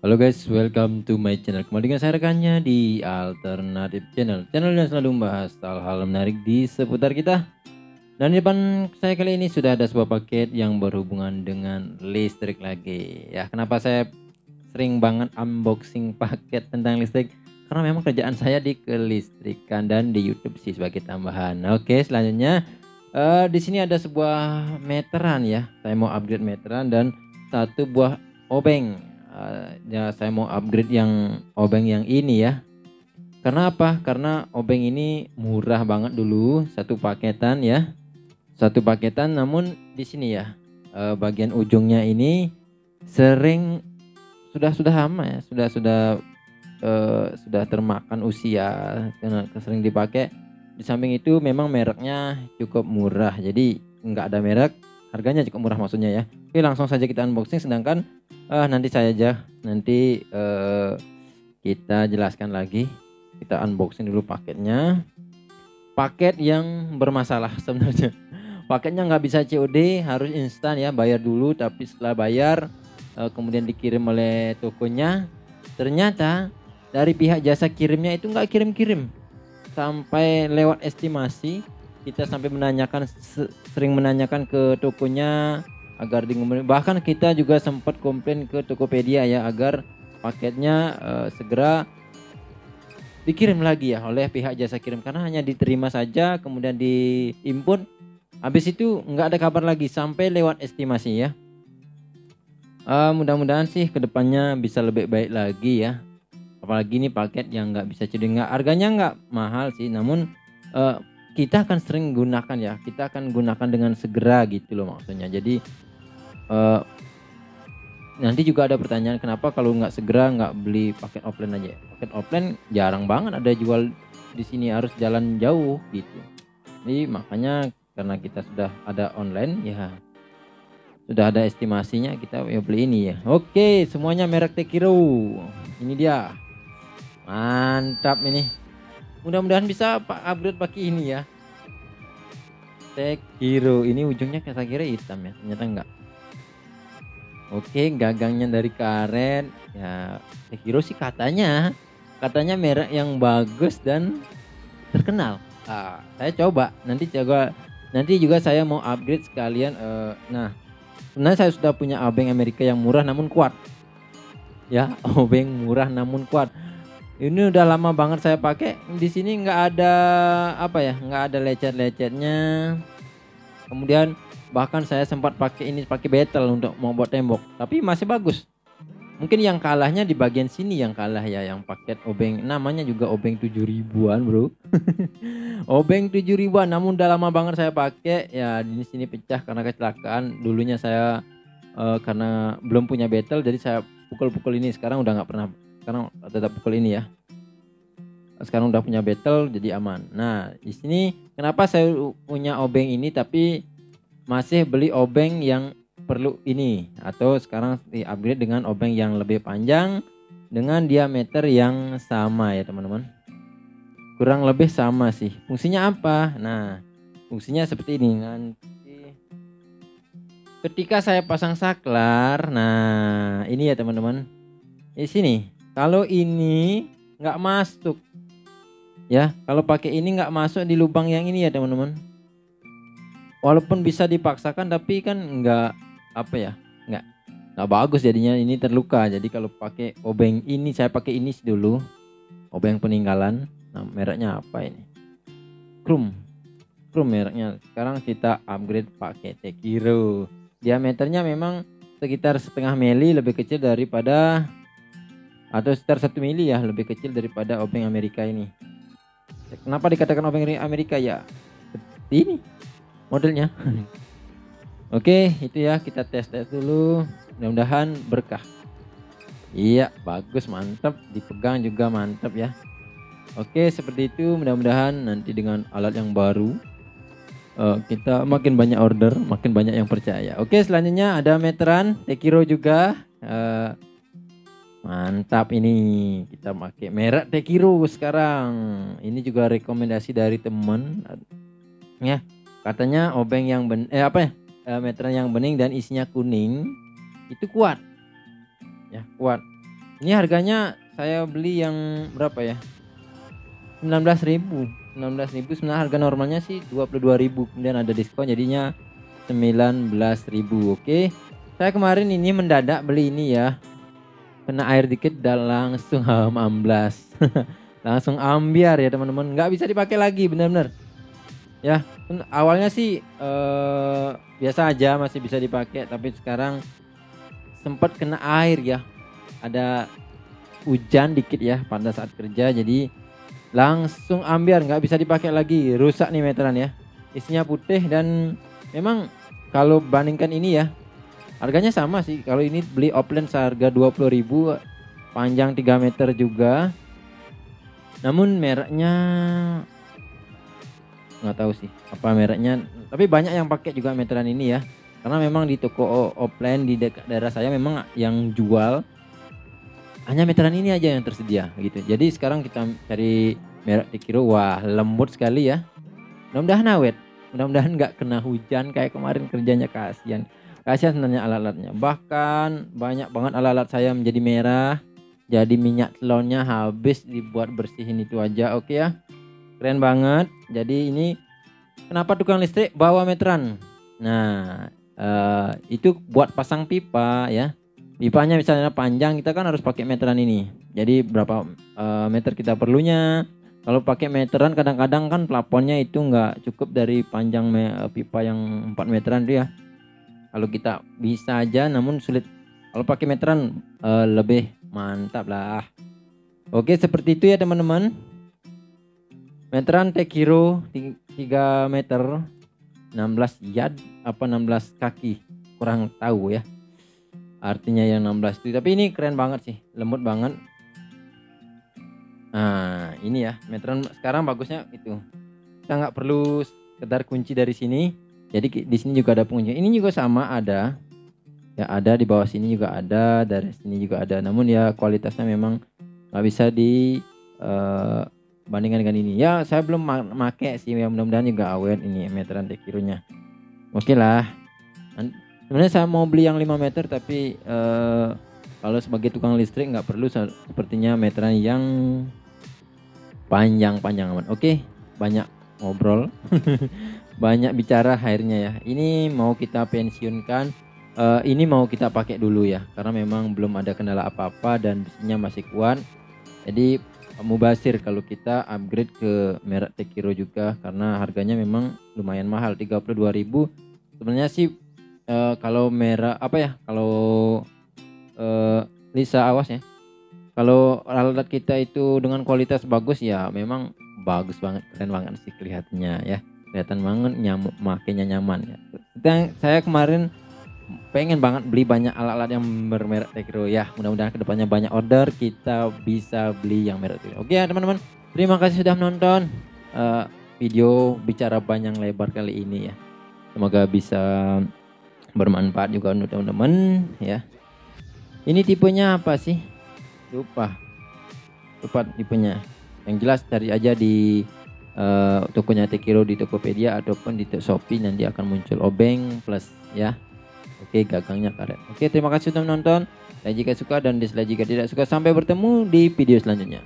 Halo guys, welcome to my channel. Kembali dengan saya rekannya di Alternatif Channel. Channel yang selalu membahas hal-hal menarik di seputar kita. Dan di depan saya kali ini sudah ada sebuah paket yang berhubungan dengan listrik lagi. Ya, kenapa saya sering banget unboxing paket tentang listrik? Karena memang kerjaan saya di kelistrikan dan di YouTube sih sebagai tambahan. Oke, selanjutnya di sini ada sebuah meteran ya. Saya mau upgrade meteran dan satu buah obeng. Ya saya mau upgrade yang obeng yang ini ya. Karena apa? Karena obeng ini murah banget dulu satu paketan ya. Satu paketan namun di sini ya bagian ujungnya ini sering sudah lama ya, sudah termakan usia karena sering dipakai. Di samping itu memang mereknya cukup murah. Jadi nggak ada merek, harganya cukup murah maksudnya ya. Oke, langsung saja kita unboxing sedangkan nanti saya aja nanti kita jelaskan lagi. Kita unboxing dulu paketnya. Paket yang bermasalah sebenarnya. Paketnya nggak bisa COD, harus instan ya, bayar dulu. Tapi setelah bayar kemudian dikirim oleh tokonya, ternyata dari pihak jasa kirimnya itu nggak kirim-kirim, sampai lewat estimasi. Kita sampai menanyakan, sering menanyakan ke tokonya agar dingumumkan. Bahkan kita juga sempat komplain ke Tokopedia ya agar paketnya segera dikirim lagi ya oleh pihak jasa kirim, karena hanya diterima saja kemudian diinput, habis itu nggak ada kabar lagi sampai lewat estimasi ya. Mudah-mudahan sih kedepannya bisa lebih baik lagi ya, apalagi ini paket yang nggak bisa ceding. Harganya nggak mahal sih, namun kita akan sering gunakan ya, kita akan gunakan dengan segera gitu loh maksudnya. Jadi eh, nanti juga ada pertanyaan kenapa kalau nggak segera nggak beli paket offline aja. Paket offline jarang banget ada jual di sini, harus jalan jauh gitu. Jadi makanya karena kita sudah ada online ya, sudah ada estimasinya, kita ya beli ini ya. Oke, semuanya merek Tekiro. Ini dia. Mantap ini. Mudah-mudahan bisa Pak upgrade pakai ini ya. Tekiro ini ujungnya saya kira hitam ya, ternyata enggak. Oke, gagangnya dari karet ya. Tekiro sih katanya merek yang bagus dan terkenal. Saya coba nanti juga saya mau upgrade sekalian. Nah, sebenarnya saya sudah punya obeng Amerika yang murah namun kuat ya. Obeng murah namun kuat ini udah lama banget saya pakai. Di sini nggak ada apa ya, nggak ada lecet-lecetnya. Kemudian bahkan saya sempat pakai ini, pakai betel untuk mau buat tembok, tapi masih bagus. Mungkin yang kalahnya di bagian sini, yang kalah ya, yang paket obeng namanya juga obeng 7 ribuan bro. Obeng 7 ribuan, namun udah lama banget saya pakai ya. Di sini pecah karena kecelakaan. Dulunya saya karena belum punya betel, jadi saya pukul-pukul ini. Sekarang udah nggak pernah, sekarang tetap pukul ini ya. Sekarang udah punya betel jadi aman. Nah di sini kenapa saya punya obeng ini tapi masih beli obeng yang perlu ini, atau sekarang di upgrade dengan obeng yang lebih panjang dengan diameter yang sama ya teman-teman. Kurang lebih sama sih. Fungsinya apa? Nah, fungsinya seperti ini. Nanti ketika saya pasang saklar, nah ini ya teman-teman. Di sini, kalau ini nggak masuk, ya. Kalau pakai ini nggak masuk di lubang yang ini ya teman-teman. Walaupun bisa dipaksakan, tapi kan nggak apa ya, nggak bagus jadinya. Ini terluka. Jadi kalau pakai obeng ini, saya pakai ini dulu, obeng peninggalan. Nah, mereknya apa ini? Krum mereknya. Sekarang kita upgrade pakai Tekiro. Diameternya memang sekitar setengah mili lebih kecil daripada, atau sekitar 1 mili ya, lebih kecil daripada obeng Amerika ini. Kenapa dikatakan obeng Amerika ya? Seperti ini modelnya. Oke, itu ya, kita tes dulu. Mudah-mudahan berkah. Iya, bagus, mantap. Dipegang juga mantap ya. Oke, seperti itu. Mudah-mudahan nanti dengan alat yang baru kita makin banyak order, makin banyak yang percaya. Oke, selanjutnya ada meteran Tekiro juga. Mantap ini, kita pakai merek Tekiro sekarang. Ini juga rekomendasi dari teman ya. Katanya obeng yang meteran yang bening dan isinya kuning itu kuat. Ya, kuat. Ini harganya saya beli yang berapa ya? 19.000. 19.000 sebenarnya harga normalnya sih 22.000. Kemudian ada diskon jadinya 19.000. Oke. Saya kemarin ini mendadak beli ini ya. Kena air dikit dan langsung amblas. Langsung ambiar ya teman-teman. Nggak bisa dipakai lagi benar-benar. Ya, awalnya sih biasa aja masih bisa dipakai, tapi sekarang sempat kena air ya. Ada hujan dikit ya pada saat kerja, jadi langsung ambiar, nggak bisa dipakai lagi, rusak nih meteran ya. Isinya putih dan memang kalau bandingkan ini ya, harganya sama sih. Kalau ini beli offline seharga 20.000, panjang 3 meter juga. Namun mereknya nggak tahu sih apa mereknya, tapi banyak yang pakai juga meteran ini ya. Karena memang di toko offline di dekat daerah saya memang yang jual hanya meteran ini aja yang tersedia gitu. Jadi sekarang kita cari merek Tekiro, wah lembut sekali ya. Mudah-mudahan awet, mudah-mudahan nggak kena hujan kayak kemarin kerjanya, kasihan. Kasihan sebenarnya alat-alatnya. Bahkan banyak banget alat-alat saya menjadi merah. Jadi minyak telurnya habis dibuat bersihin itu aja. Oke ya. Keren banget. Jadi ini kenapa tukang listrik bawa meteran? Nah, itu buat pasang pipa ya. Pipanya misalnya panjang, kita kan harus pakai meteran ini. Jadi berapa meter kita perlunya. Kalau pakai meteran kadang-kadang kan plafonnya itu nggak cukup dari panjang pipa yang 4 meteran itu ya. Kalau kita bisa aja, namun sulit. Kalau pakai meteran lebih mantap lah. Oke, seperti itu ya teman-teman. Meteran Tekiro 3 meter 16 yard apa 16 kaki, kurang tahu ya artinya yang 16 itu, tapi ini keren banget sih, lembut banget. Nah ini ya meteran sekarang bagusnya itu, kita nggak perlu sekedar kunci dari sini, jadi di sini juga ada pengunci. Ini juga sama ada ya, ada di bawah sini juga ada, dari sini juga ada, namun ya kualitasnya memang nggak bisa di bandingkan dengan ini ya. Saya belum make sih ya, mudah-mudahan juga awet ini meteran Tekironya. Oke lah, sebenarnya saya mau beli yang 5 meter, tapi kalau sebagai tukang listrik nggak perlu sepertinya meteran yang panjang-panjang aman. Oke, banyak ngobrol banyak bicara akhirnya ya. Ini mau kita pensiunkan, ini mau kita pakai dulu ya, karena memang belum ada kendala apa-apa dan besinya masih kuat. Jadi mubazir kalau kita upgrade ke merek Tekiro juga, karena harganya memang lumayan mahal, 32.000. Sebenarnya sih kalau merek apa ya, kalau Lisa awas ya, kalau alat kita itu dengan kualitas bagus ya memang bagus banget, keren banget sih kelihatannya ya, kelihatan banget makainya nyaman ya. Saya kemarin pengen banget beli banyak alat-alat yang bermerek Tekiro ya. Mudah-mudahan kedepannya banyak order, kita bisa beli yang merek Tekiro. Oke ya teman-teman, terima kasih sudah menonton video bicara panjang lebar kali ini ya. Semoga bisa bermanfaat juga untuk teman-teman ya. Ini tipenya apa sih? Lupa tipenya. Yang jelas cari aja di tokonya Tekiro di Tokopedia ataupun di Shopee, nanti akan muncul obeng plus ya. Oke, gagangnya karet. Oke, terima kasih sudah menonton. Like jika suka dan dislike jika tidak suka. Sampai bertemu di video selanjutnya.